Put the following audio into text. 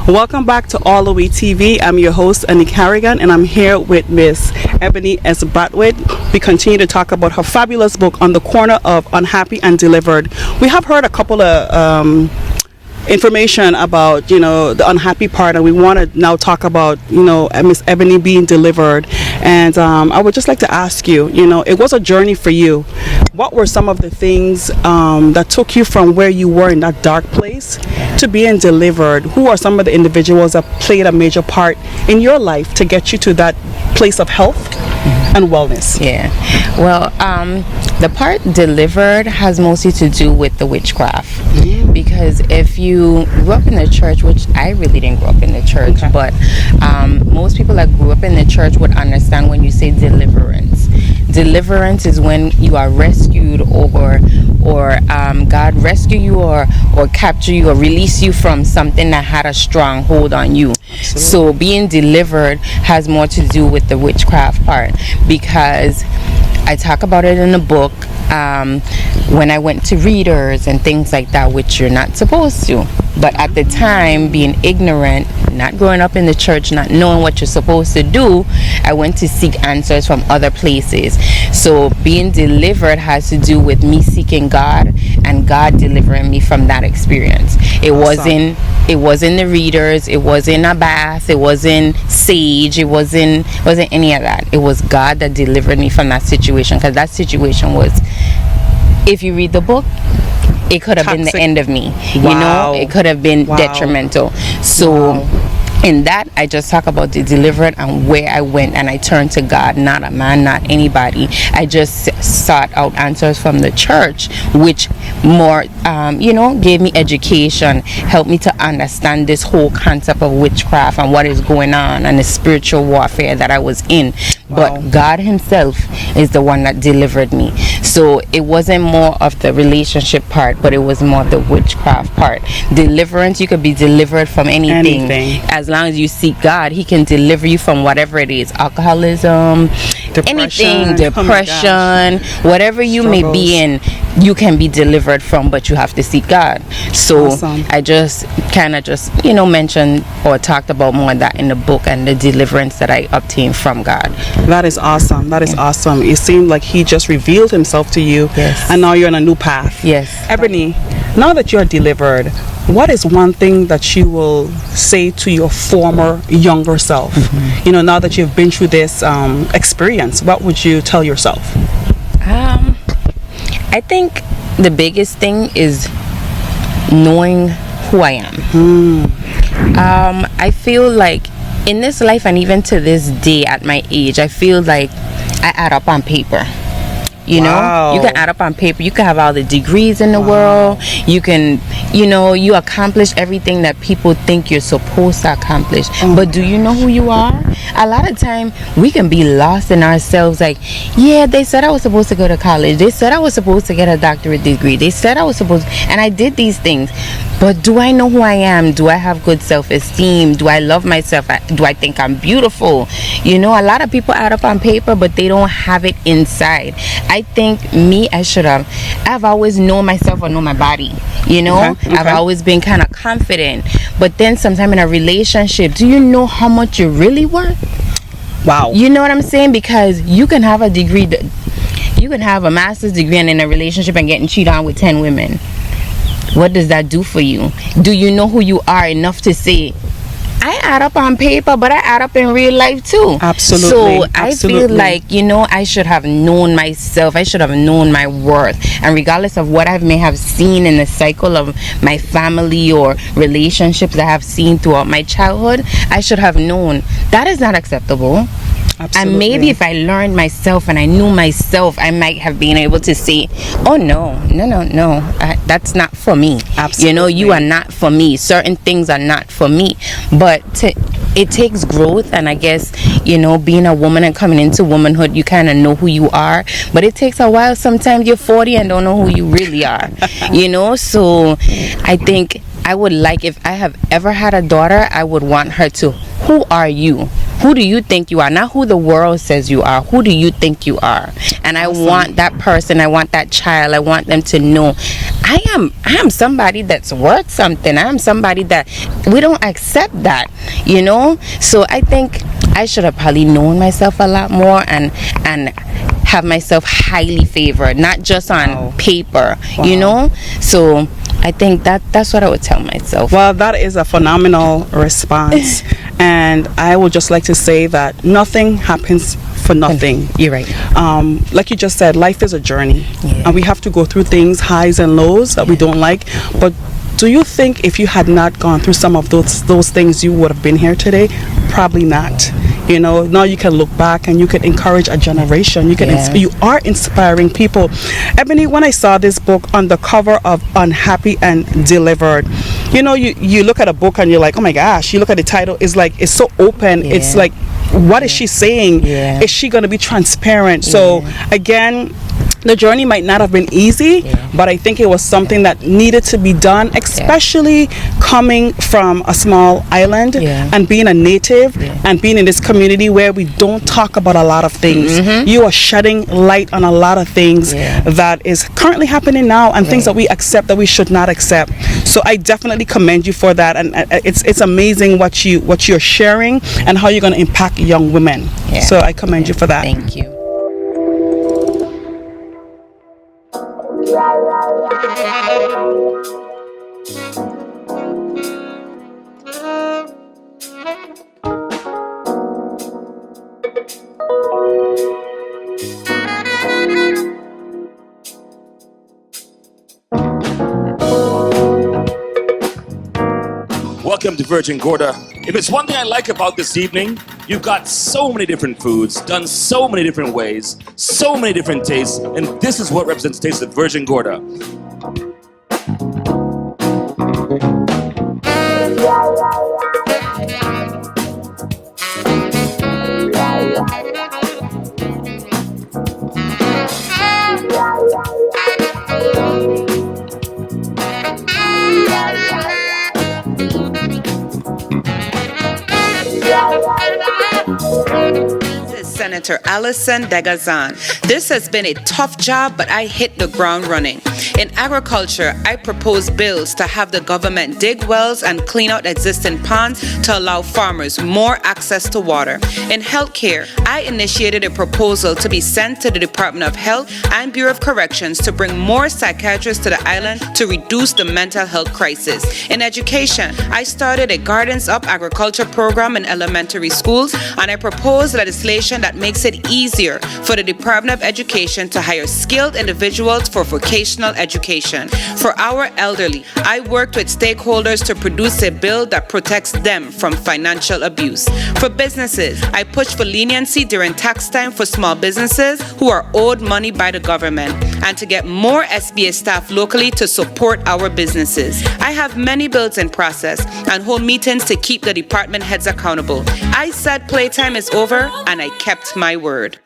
Welcome back to All the Way TV. I'm your host, Anique Harrigan, and I'm here with Miss Eboni S. Brathwaite. We continue to talk about her fabulous book, On the Corner of Unhappy and Delivered. We have heard a couple of information about the unhappy part, and we want to now talk about Miss Eboni being delivered. And I would just like to ask you, it was a journey for you. What were some of the things that took you from where you were in that dark place to being delivered? Who are some of the individuals that played a major part in your life to get you to that place of health and wellness? Yeah, well, the part delivered has mostly to do with the witchcraft. Because if you grew up in the church, which I really didn't grow up in the church, but most people that grew up in the church would understand when you say deliverance. Deliverance is when you are rescued, or God rescue you, or capture you, or release you from something that had a strong hold on you. Absolutely. So being delivered has more to do with the witchcraft part, because I talk about it in the book. When I went to readers and things like that, which you're not supposed to. But at the time, being ignorant, not growing up in the church, not knowing what you're supposed to do, I went to seek answers from other places. So being delivered has to do with me seeking God and God delivering me from that experience. It wasn't the readers, it wasn't a bath, it wasn't sage, it wasn't any of that. It was God that delivered me from that situation, because that situation was, if you read the book, it could have been the end of me. Wow. It could have been detrimental. So in that, I just talk about the deliverance and where I went, and I turned to God, not a man, not anybody. I just sought out answers from the church, which more gave me education, helped me to understand this whole concept of witchcraft and what is going on, and the spiritual warfare that I was in. But God himself is the one that delivered me. So it wasn't more of the relationship part, but it was more of the witchcraft part. Deliverance, you could be delivered from anything. As long as you seek God, he can deliver you from whatever it is. Alcoholism, depression, whatever you may be in, you can be delivered from, but you have to seek God. So I just kind of mentioned or talked about more of that in the book, and the deliverance that I obtained from God. That is awesome. That is awesome. It seemed like he just revealed himself to you, and now you're on a new path. Yes. Eboni, now that you're delivered, what is one thing that you will say to your former younger self? Now that you've been through this experience, what would you tell yourself? I think the biggest thing is knowing who I am. I feel like in this life, and even to this day at my age, I feel like I add up on paper. You can add up on paper. You can have all the degrees in the world. You can, you accomplish everything that people think you're supposed to accomplish. But do you know who you are? A lot of time we can be lost in ourselves. Like, yeah, they said I was supposed to go to college. They said I was supposed to get a doctorate degree. They said I was supposed, and I did these things. But do I know who I am? Do I have good self-esteem? Do I love myself? Do I think I'm beautiful? A lot of people add up on paper, but they don't have it inside. I think I've always known myself or know my body. I've always been kind of confident. But then sometime in a relationship, do you know how much you're really worth? Wow. You know what I'm saying? Because you can have a degree, you can have a master's degree and in a relationship and getting cheated on with 10 women. What does that do for you? Do you know who you are enough to say, I add up on paper, but I add up in real life too? Absolutely. So I feel like, I should have known myself. I should have known my worth. And regardless of what I may have seen in the cycle of my family or relationships that I have seen throughout my childhood, I should have known that is not acceptable. Absolutely. And maybe if I learned myself and I knew myself, I might have been able to say, oh no, that's not for me. Absolutely. You are not for me. Certain things are not for me. But it takes growth, and I guess, being a woman and coming into womanhood, you kind of know who you are. But it takes a while. Sometimes you're 40 and don't know who you really are. So I think I would like, if I have ever had a daughter, I would want her to, who are you? who do you think you are? Not who the world says you are. Who do you think you are? And I want that person, I want that child, I want them to know I am somebody that's worth something. I am somebody that we don't accept that, you know? So I think I should have probably known myself a lot more and have myself highly favored, not just on paper, you know? So I think that's what I would tell myself. Well, that is a phenomenal response. And I would just like to say that nothing happens for nothing. You're right. Like you just said, life is a journey. Yeah. And we have to go through things, highs and lows that we don't like. But do you think if you had not gone through some of those things, you would have been here today? Probably not. You know, now you can look back and you can encourage a generation. You can you are inspiring people. Eboni, when I saw this book on the cover of Unhappy and Delivered, you know, you look at a book and you're like, oh my gosh, you look at the title, it's like, it's so open. Yeah. It's like, what is she saying? Yeah. Is she going to be transparent? So again, the journey might not have been easy, but I think it was something that needed to be done, especially coming from a small island and being a native and being in this community where we don't talk about a lot of things. You are shedding light on a lot of things that is currently happening now and things that we accept that we should not accept. So I definitely commend you for that, and it's amazing what you're sharing and how you're going to impact young women. So I commend you for that. Thank you. Welcome to Virgin Gorda. If it's one thing I like about this evening, you've got so many different foods, done so many different ways, so many different tastes, and this is what represents the taste of Virgin Gorda. Senator Alison Degazan. This has been a tough job, but I hit the ground running. In agriculture, I propose bills to have the government dig wells and clean out existing ponds to allow farmers more access to water. In healthcare, I initiated a proposal to be sent to the Department of Health and Bureau of Corrections to bring more psychiatrists to the island to reduce the mental health crisis. In education, I started a Gardens Up agriculture program in elementary schools, and I proposed legislation that makes it easier for the Department of Education to hire skilled individuals for vocational education. For our elderly, I worked with stakeholders to produce a bill that protects them from financial abuse. For businesses, I pushed for leniency during tax time for small businesses who are owed money by the government, and to get more SBA staff locally to support our businesses. I have many bills in process and hold meetings to keep the department heads accountable. I said playtime is over, and I kept my word.